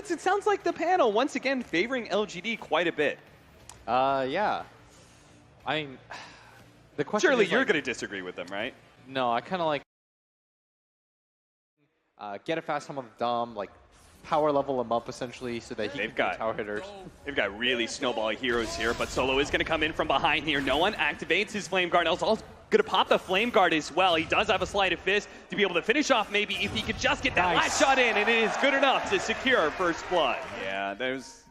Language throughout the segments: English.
eSports, it sounds like the panel, once again, favoring LGD quite a bit. Yeah. I mean, the question Surely is, you're like, going to disagree with them, right? No, I kind of like get a fast time on the Dom, like power level him up essentially so that he can get tower hitters. They've got really snowball heroes here, but Solo is going to come in from behind here. No one activates his Flame Guard. Also going to pop the Flame Guard as well. He does have a Sleight of Fist to be able to finish off maybe if he could just get that last shot in, and it is good enough to secure first blood. Yeah, there's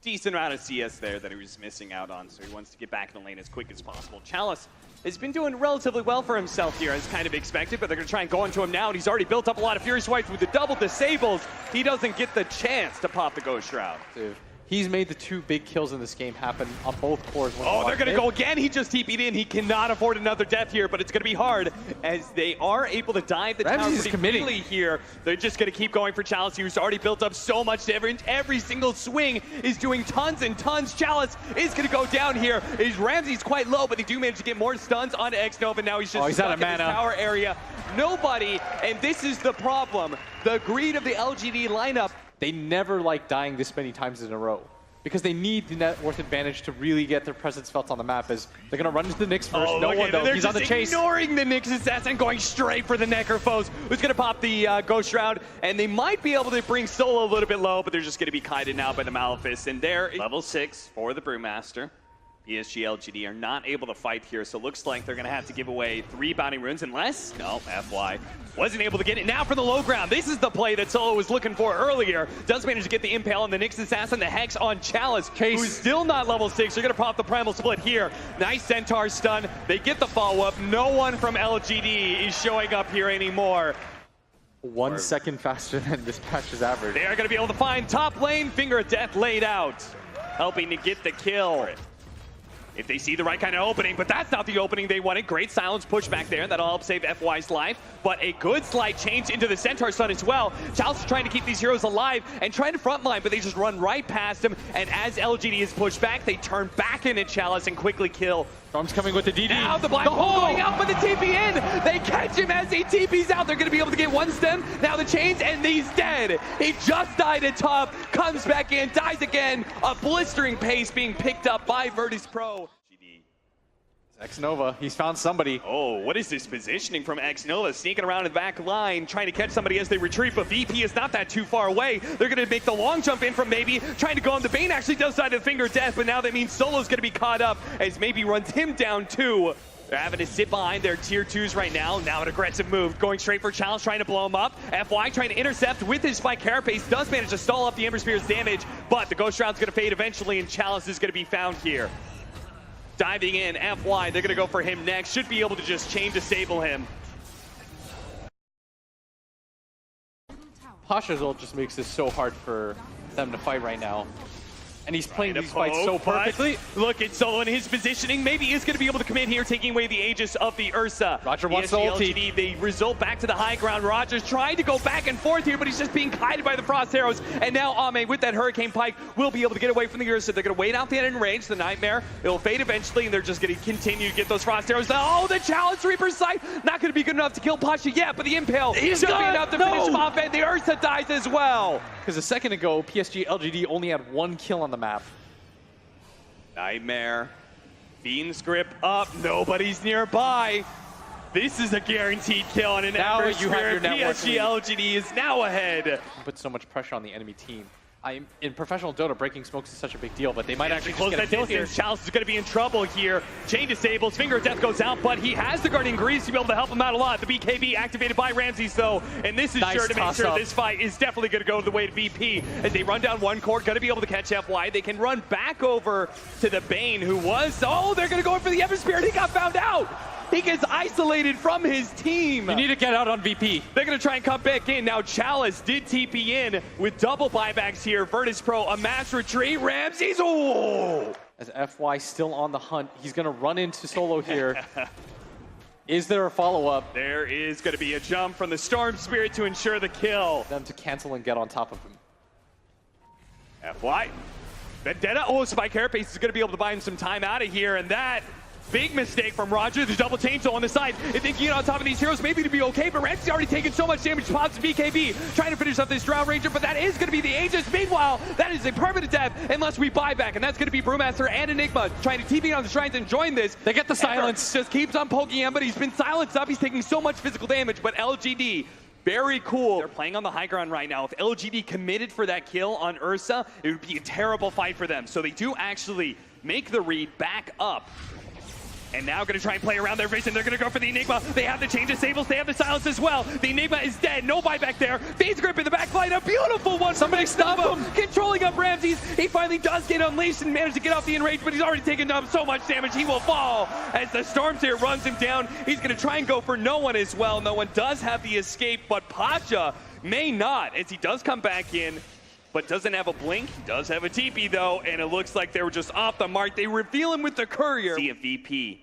decent amount of CS there that he was missing out on, so he wants to get back in the lane as quick as possible. Chalice has been doing relatively well for himself here, as kind of expected, but they're going to try and go into him now, and he's already built up a lot of Fury Swipes with the double disables. He doesn't get the chance to pop the Ghost Shroud. Dude, he's made the 2 big kills in this game happen on both cores. Oh, they're going to go again. He just TP'd in. He cannot afford another death here, but it's going to be hard as they are able to dive the tower pretty quickly here. They're just going to keep going for Chalice, who's already built up so much damage. Every single swing is doing tons and tons. Chalice is going to go down here. Ramsey's quite low, but they do manage to get more stuns on X-Nova. Now he's just stuck in this tower area. Nobody, and this is the problem. The greed of the LGD lineup. They never like dying this many times in a row because they need the net worth advantage to really get their presence felt on the map. As they're going to run into the Nyx first. No one though. He's on the chase. Ignoring the Nyx assassin, going straight for the Necrophos, who's going to pop the Ghost Shroud, and they might be able to bring Solo a little bit low, but they're just going to be kited now by the Malefice. And there, level 6 for the Brewmaster. PSG.LGD are not able to fight here, so it looks like they're going to have to give away 3 bounty runes unless, no, FY wasn't able to get it. Now for the low ground. This is the play that Solo was looking for earlier. Does manage to get the Impale on the Nyx Assassin, the Hex on Chalice, who's still not level 6. They're going to pop the Primal Split here. Nice Centaur stun. They get the follow-up. No one from LGD is showing up here anymore. 1 second faster than this patch's average. They are going to be able to find top lane. Finger of Death laid out, helping to get the kill. If they see the right kind of opening, but that's not the opening they wanted. Great silence push back there. That'll help save FY's life, but a good slight change into the Centaur stun as well. Chalice is trying to keep these heroes alive and trying to frontline, but they just run right past him, and as LGD is pushed back, they turn back into Chalice and quickly kill. Storm's coming with the DD. Now the Black Hole going out for the TP in. They catch him as he TP's out. They're going to be able to get 1 stem. Now the chains, and he's dead. He just died at top, comes back in, dies again. A blistering pace being picked up by Virtus.Pro. X-Nova, he's found somebody. Oh, what is this positioning from X-Nova? Sneaking around the back line, trying to catch somebody as they retreat, but VP is not that too far away. They're going to make the long jump in from maybe, trying to go on the Bane, actually does side of the Finger of Death, but now that means Solo's going to be caught up as maybe runs him down too. They're having to sit behind their tier 2s right now. Now an aggressive move, going straight for Chalice, trying to blow him up. FY trying to intercept with his Spike Carapace, does manage to stall up the Ember Spear's damage, but the Ghost Shroud's going to fade eventually, and Chalice is going to be found here. Diving in, FY, they're going to go for him next. Should be able to just chain disable him. Pasha's ult just makes this so hard for them to fight right now. And he's playing these fights so perfectly. Look at Solo in his positioning. Maybe he's going to be able to come in here, taking away the Aegis of the Ursa. Roger wants the ulti. They result back to the high ground. Roger's trying to go back and forth here, but he's just being kited by the Frost Arrows. And now Ame, with that Hurricane Pike, will be able to get away from the Ursa. They're going to wait out the end in range. The Nightmare, it'll fade eventually, and they're just going to continue to get those Frost Arrows. Oh, the Challenge Reaper's Sight! Not going to be good enough to kill Pasha yet, but the Impale should be enough to finish him off, and the Ursa dies as well. Because a second ago, PSG.LGD only had 1 kill on the map. Nightmare. Fiend's Grip up. Nobody's nearby. This is a guaranteed kill on an Ember Spear. PSG.LGD is now ahead. Put so much pressure on the enemy team. In professional Dota, breaking smokes is such a big deal, but they might actually close that distance. Chalice is going to be in trouble here. Chain disables, Finger of Death goes out, but he has the Guardian Greaves to be able to help him out a lot. The BKB activated by Ramses, though, and this is sure to make sure this fight is definitely going to go the way of VP as they run down 1 core, going to be able to catch FY. They can run back over to the Bane, who was, oh, they're going to go in for the Ember Spirit. He got found out. He gets isolated from his team. You need to get out on VP. They're going to try and come back in. Now Chalice did TP in with double buybacks here. Virtus.Pro, a mass retreat. Ramses, oh! As FY still on the hunt, he's going to run into Solo here. Is there a follow-up? There is going to be a jump from the Storm Spirit to ensure the kill. Them to cancel and get on top of him. FY. Vendetta, oh, Spike Carapace is going to be able to buy him some time out of here, and that Big mistake from Roger, the double chainsaw on the side. And thinking on top of these heroes, maybe to be okay, but Ramsey's already taken so much damage. Pops BKB, trying to finish up this Drow Ranger, but that is going to be the Aegis. Meanwhile, that is a permanent death unless we buy back, and that's going to be Brewmaster and Enigma trying to TP on the shrines and join this. They get the silence. Just keeps on poking him, but he's been silenced up. He's taking so much physical damage, but LGD, very cool. They're playing on the high ground right now. If LGD committed for that kill on Ursa, it would be a terrible fight for them. So they do actually make the read back up. And now going to try and play around their vision. They're going to go for the Enigma. They have the change of Sables. They have the silence as well. The Enigma is dead. No buyback there. Phase grip in the backline. A beautiful one. Somebody stop him. Controlling up Ramses. He finally does get unleashed and manage to get off the enrage, but he's already taken up so much damage. He will fall as the Stormseer runs him down. He's going to try and go for No One as well. No One does have the escape, but Pasha may not as he does come back in. But doesn't have a blink, does have a TP though, and it looks like they were just off the mark. They reveal him with the courier. See a VP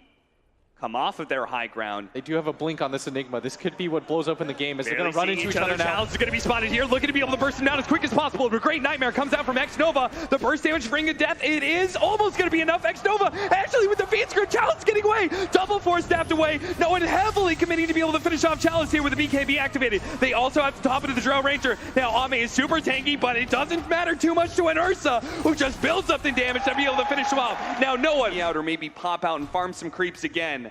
come off of their high ground. They do have a blink on this Enigma. This could be what blows open the game as they're going to run into each other now. Challenge is going to be spotted here, looking to be able to burst him down as quick as possible. A great Nightmare comes out from X-Nova. The burst damage ring of death, it is almost going to be enough. X-Nova actually with the feed script, Chalice getting away. Double force stabbed away. No One heavily committing to be able to finish off Chalice here with the BKB activated. They also have to top into the Drow Ranger. Now Ame is super tanky, but it doesn't matter too much to an Ursa, who just builds up the damage to be able to finish him off. Now No One out or maybe pop out and farm some creeps again.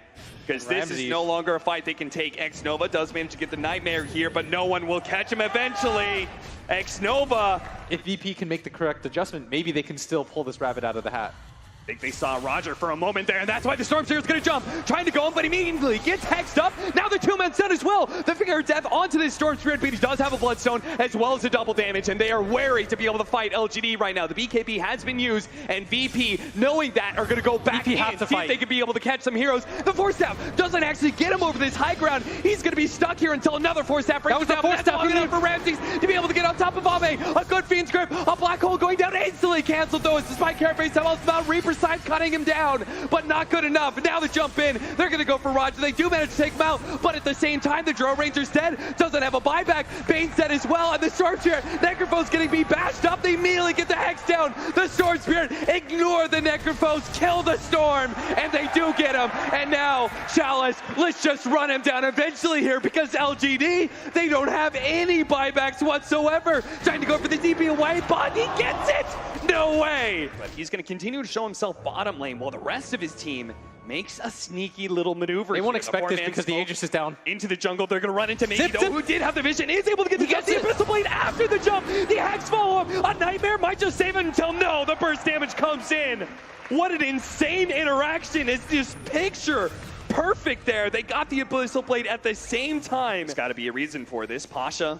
Because this is no longer a fight they can take. X-Nova does manage to get the Nightmare here, but No One will catch him eventually. X-Nova. If VP can make the correct adjustment, maybe they can still pull this rabbit out of the hat. I think they saw Roger for a moment there, and that's why the Stormseer is going to jump. Trying to go him, but immediately gets hexed up. Now the two-man set as well. The Finger of Death onto this Stormspirit, but he does have a Bloodstone as well as a double damage, and they are wary to be able to fight LGD right now. The BKB has been used, and VP, knowing that, are going to go back in and see if they can be able to catch some heroes. The Force Staff doesn't actually get him over this high ground. He's going to be stuck here until another Force Staff brings him down. That's long enough for Ramses to be able to get on top of Ame. A good Fiend's Grip, a Black Hole going down, instantly canceled though, as despite Carapace have about Reaper's Scythe cutting him down, but not good enough. Now the jump in, they're going to go for Roger. They do manage to take him out, but at the same time, the Drow Ranger's dead, doesn't have a buyback. Bane's dead as well, and the Stormspirit, Necrophone's getting beat bashed up. They immediately get the Hex down. The Stormspirit ignore the Necrophos, kill the Storm, and they do get him. And now, Chalice, let's just run him down eventually here, because LGD, they don't have any buybacks whatsoever. Trying to go for the DP away, but he gets it! No way! But he's going to continue to show himself bottom lane, while the rest of his team makes a sneaky little maneuver. They won't expect this because the Aegis is down. Into the jungle, they're going to run into Miggy, though, who did have the vision, is able to get the Abyssal Blade after the jump. The Hex follow-up, a Nightmare might just save it until no, the burst damage comes in. What an insane interaction. It's just picture perfect there. They got the Abyssal Blade at the same time. There's got to be a reason for this. Pasha,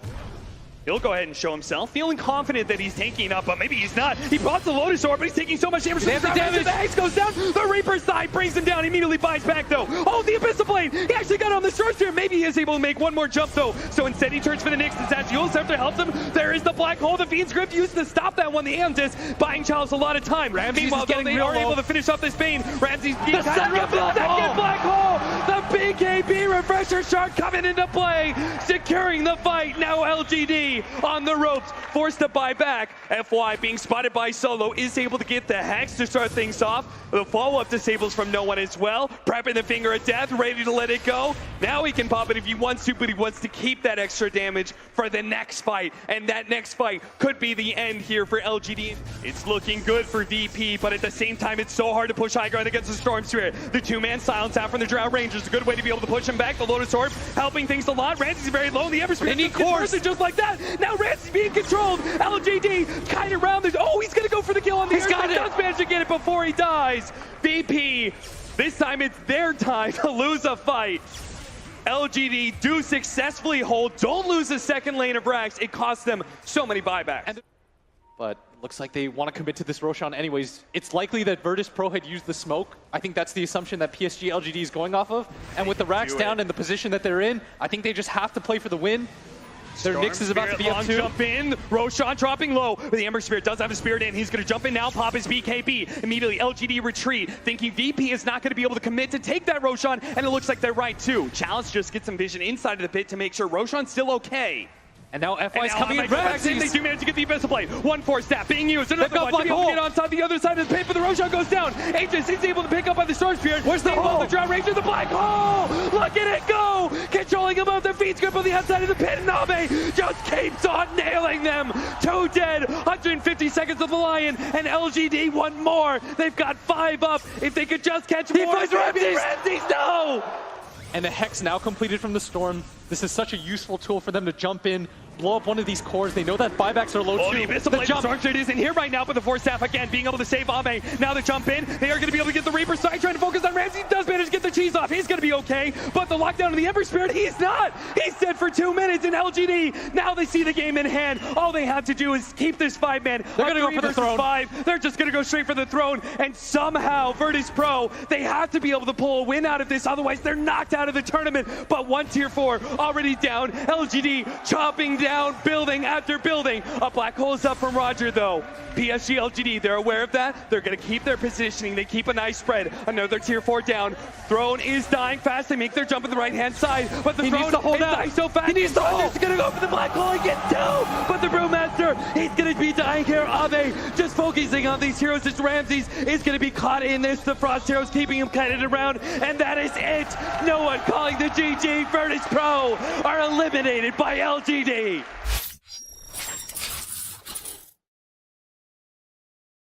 he'll go ahead and show himself, feeling confident that he's tanking up, but maybe he's not. He bought the Lotus Orb, but he's taking so much damage. The Hex goes down. The Reaper's side brings him down. Immediately buys back, though. Oh, the Abyssal Blade. He actually got on the Stormspirit. Maybe he is able to make one more jump, though. So instead, he turns for the Nyx. As Jules after helps him. There is the Black Hole. The Fiend's Grip used to stop that one. The Amethyst buying Chalice a lot of time. Meanwhile, though, they are able to finish off this Bane. Ramsey's being second Black Hole. The BKB Refresher Shark coming into play, securing the fight. Now LGD on the ropes, forced to buy back. FY being spotted by Solo, is able to get the Hex to start things off. The follow-up disables from No One as well. Prepping the Finger of Death, ready to let it go. Now he can pop it if he wants to, but he wants to keep that extra damage for the next fight. And that next fight could be the end here for LGD. It's looking good for VP, but at the same time, it's so hard to push high ground against the Stormspirit. The two-man silence out from the Drow Rangers, a good way to be able to push him back. The Lotus Orb helping things a lot. Ramsey's very low. The Ever Spirit just like that. Now Ramsey's being controlled. LGD kind of around this. Oh, he's going to go for the kill on the He does manage to get it before he dies. VP, this time it's their time to lose a fight. LGD do successfully hold. Don't lose the second lane of Rax. It costs them so many buybacks. But looks like they want to commit to this Roshan anyways. It's likely that Virtus.Pro had used the smoke. I think that's the assumption that PSG.LGD is going off of. And with the Rax down and the position that they're in, I think they just have to play for the win. Their Nyx is about to be up too. Jump in. Roshan dropping low. The Ember Spirit does have a Spirit in. He's going to jump in now. Pop his BKB. Immediately LGD retreat. Thinking VP is not going to be able to commit to take that Roshan. And it looks like they're right too. Chalice just gets some vision inside of the pit to make sure Roshan's still okay. And now FY is coming in. They do manage to get the invisible play. 1-4 staff being used. Another one to be able to get on the other side of the pit, but the Roshan goes down. Aegis is able to pick up by the Storm Spirit. Where's the hole? The Drown Ranger, the Black Hole! Look at it go! Controlling him off their feet grip on the outside of the pit. And Abe just keeps on nailing them. 2 dead, 150 seconds of the Lion, and LGD one more. They've got 5 up. If they could just catch more. He finds Ramses! No! And the Hex now completed from the Storm. This is such a useful tool for them to jump in, blow up one of these cores. They know that buybacks are low too. The Storm Spirit isn't here right now, but the Force Staff again being able to save Ame. Now they jump in. They are going to be able to get the Reaper Strike, trying to focus on Ramsey. He does manage to get the cheese off. He's going to be okay, but the lockdown of the Ember Spirit, he's not. He's dead for 2 minutes in LGD. Now they see the game in hand. All they have to do is keep this 5-man. They're going to go for the throne. 5. They're just going to go straight for the throne, and somehow Virtus.Pro, they have to be able to pull a win out of this, otherwise they're knocked out of the tournament. But one tier 4 already down. LGD chopping down building after building. A black hole is up from Roger though. PSG.LGD, they're aware of that. They're going to keep their positioning. They keep a nice spread. Another tier 4 down. Throne is dying fast. They make their jump on the right-hand side, but the Throne is dying so fast. He needs to hold. He's going to go for the black hole and get 2. But the Brewmaster, he's going to be dying here. Abe just focusing on these heroes. As Ramses is going to be caught in this. The Frost heroes keeping him kited around, and that is it. No one calling the GG. Virtus.Pro are eliminated by LGD.